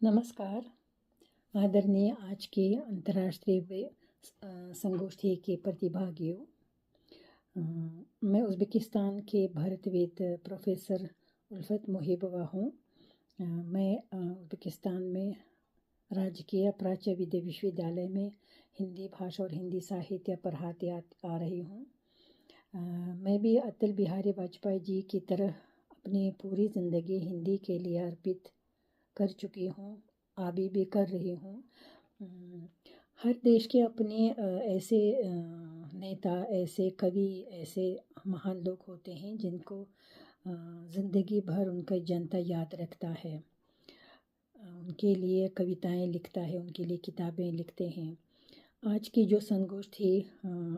नमस्कार। आदरणीय आज के अंतर्राष्ट्रीय संगोष्ठी के प्रतिभागियों, मैं उज़्बेकिस्तान के भारतविद प्रोफेसर उल्फत मोहिबोवा हूँ। मैं उज़्बेकिस्तान में राजकीय प्राच्य विद्या विश्वविद्यालय में हिंदी भाषा और हिंदी साहित्य पढ़ाते आ रही हूँ। मैं भी अटल बिहारी वाजपेयी जी की तरह अपनी पूरी ज़िंदगी हिंदी के लिए अर्पित कर चुकी हूँ, अभी भी कर रही हूँ। हर देश के अपने ऐसे नेता, ऐसे कवि, ऐसे महान लोग होते हैं जिनको ज़िंदगी भर उनका जनता याद रखता है, उनके लिए कविताएं लिखता है, उनके लिए किताबें लिखते हैं। आज की जो संगोष्ठी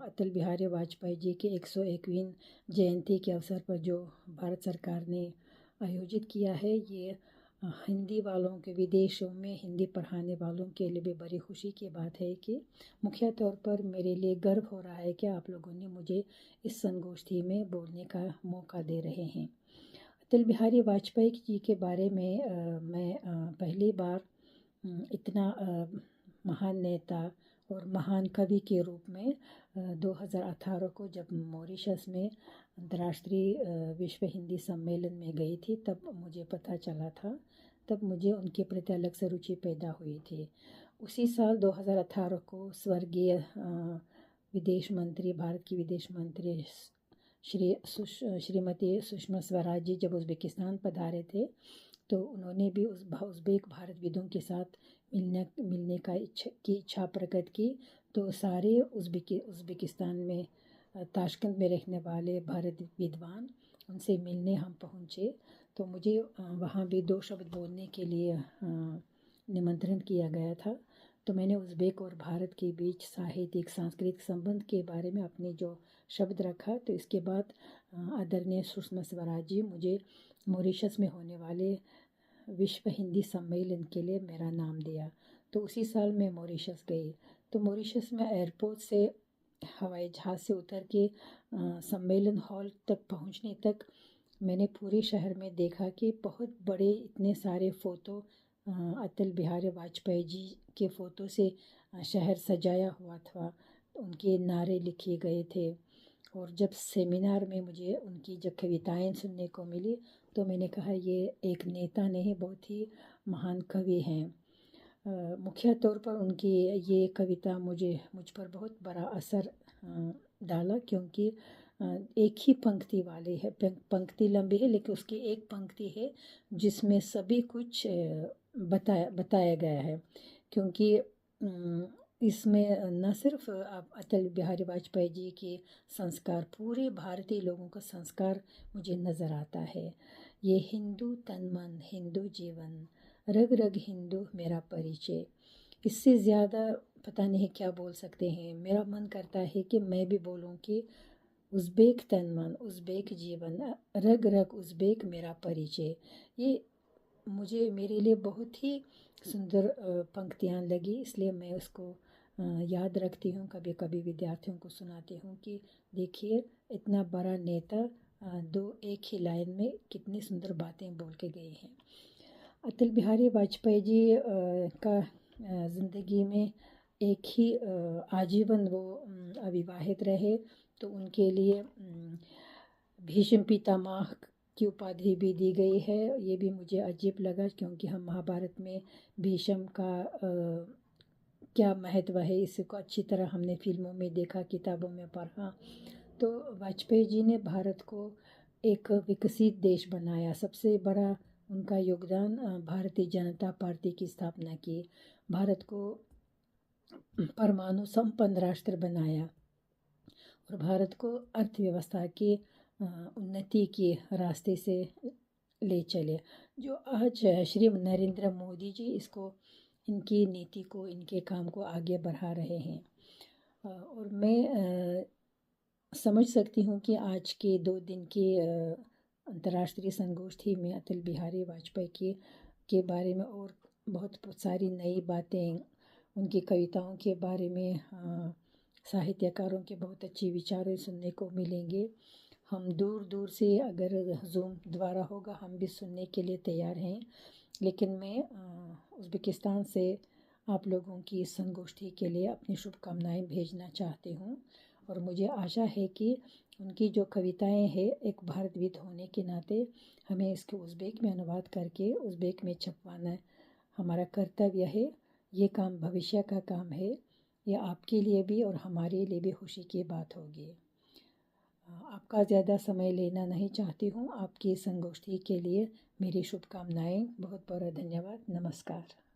अटल बिहारी वाजपेयी जी के 101वीं जयंती के अवसर पर जो भारत सरकार ने आयोजित किया है, ये हिंदी वालों के, विदेशों में हिंदी पढ़ाने वालों के लिए भी बड़ी खुशी की बात है कि मुख्य तौर पर मेरे लिए गर्व हो रहा है कि आप लोगों ने मुझे इस संगोष्ठी में बोलने का मौका दे रहे हैं। अटल बिहारी वाजपेयी जी के बारे में मैं पहली बार इतना महान नेता और महान कवि के रूप में 2018 को जब मॉरिशस में अंतर्राष्ट्रीय विश्व हिंदी सम्मेलन में गई थी, तब मुझे पता चला था, तब मुझे उनके प्रति अलग से रुचि पैदा हुई थी। उसी साल 2018 को स्वर्गीय विदेश मंत्री, भारत की विदेश मंत्री श्रीमती सुषमा स्वराज जी जब उज़्बेकिस्तान पधारे थे, तो उन्होंने भी उज़्बेक भारतविदों के साथ मिलने का इच्छा प्रकट की। तो सारे उज़्बेकिस्तान में ताशकंद में रहने वाले भारत विद्वान, उनसे मिलने हम पहुँचे। तो मुझे वहाँ भी 2 शब्द बोलने के लिए निमंत्रण किया गया था। तो मैंने उज़्बेक और भारत के बीच साहित्यिक सांस्कृतिक संबंध के बारे में अपने जो शब्द रखा। तो इसके बाद आदरणीय सुषमा स्वराज जी मुझे मॉरिशस में होने वाले विश्व हिंदी सम्मेलन के लिए मेरा नाम दिया। तो उसी साल मैं मॉरिशस गई। तो मॉरिशस में एयरपोर्ट से हवाई जहाज़ से उतर के सम्मेलन हॉल तक पहुंचने तक मैंने पूरे शहर में देखा कि बहुत बड़े इतने सारे फ़ोटो अटल बिहारी वाजपेयी जी के फ़ोटो से शहर सजाया हुआ था, उनके नारे लिखे गए थे। और जब सेमिनार में मुझे उनकी जब कविताएं सुनने को मिली, तो मैंने कहा ये एक नेता नहीं, बहुत ही महान कवि हैं। मुख्य तौर पर उनकी ये कविता मुझ पर बहुत बड़ा असर डाला, क्योंकि एक ही पंक्ति वाले है, पंक्ति लंबी है लेकिन उसकी एक पंक्ति है जिसमें सभी कुछ बताया गया है। क्योंकि इसमें न सिर्फ अटल बिहारी वाजपेयी जी के संस्कार, पूरे भारतीय लोगों का संस्कार मुझे नज़र आता है। ये हिंदू तन मन, हिंदू जीवन, रग रग हिंदू मेरा परिचय। इससे ज़्यादा पता नहीं क्या बोल सकते हैं। मेरा मन करता है कि मैं भी बोलूं कि उज़्बेक तन मन, उज़्बेक जीवन, रग रग उज़्बेक मेरा परिचय। ये मेरे लिए बहुत ही सुंदर पंक्तियाँ लगी, इसलिए मैं उसको याद रखती हूँ। कभी कभी विद्यार्थियों को सुनाती हूँ कि देखिए इतना बड़ा नेता एक ही लाइन में कितनी सुंदर बातें बोल के गए हैं। अटल बिहारी वाजपेयी जी का ज़िंदगी में एक ही आजीवन वो अविवाहित रहे, तो उनके लिए भीष्म पितामह की उपाधि भी दी गई है। ये भी मुझे अजीब लगा, क्योंकि हम महाभारत में भीष्म का क्या महत्व है इसको अच्छी तरह हमने फिल्मों में देखा, किताबों में पढ़ा। तो वाजपेयी जी ने भारत को एक विकसित देश बनाया। सबसे बड़ा उनका योगदान भारतीय जनता पार्टी की स्थापना की, भारत को परमाणु संपन्न राष्ट्र बनाया और भारत को अर्थव्यवस्था की उन्नति के रास्ते से ले चले। जो आज श्री नरेंद्र मोदी जी इनकी नीति को, इनके काम को आगे बढ़ा रहे हैं। और मैं समझ सकती हूँ कि आज के 2 दिन की अंतर्राष्ट्रीय संगोष्ठी में अटल बिहारी वाजपेयी के बारे में और बहुत सारी नई बातें, उनकी कविताओं के बारे में, साहित्यकारों के बहुत अच्छे विचार सुनने को मिलेंगे। हम दूर दूर से, अगर जूम द्वारा होगा, हम भी सुनने के लिए तैयार हैं। लेकिन मैं उज़्बेकिस्तान से आप लोगों की इस संगोष्ठी के लिए अपनी शुभकामनाएं भेजना चाहती हूँ। और मुझे आशा है कि उनकी जो कविताएं हैं, एक भारतविद होने के नाते हमें इसके उज़्बेक में अनुवाद करके उज़्बेक में छपवाना हमारा कर्तव्य है। ये काम भविष्य का काम है। ये आपके लिए भी और हमारे लिए भी खुशी की बात होगी। आपका ज़्यादा समय लेना नहीं चाहती हूँ। आपकी संगोष्ठी के लिए मेरी शुभकामनाएं। बहुत बहुत धन्यवाद। नमस्कार।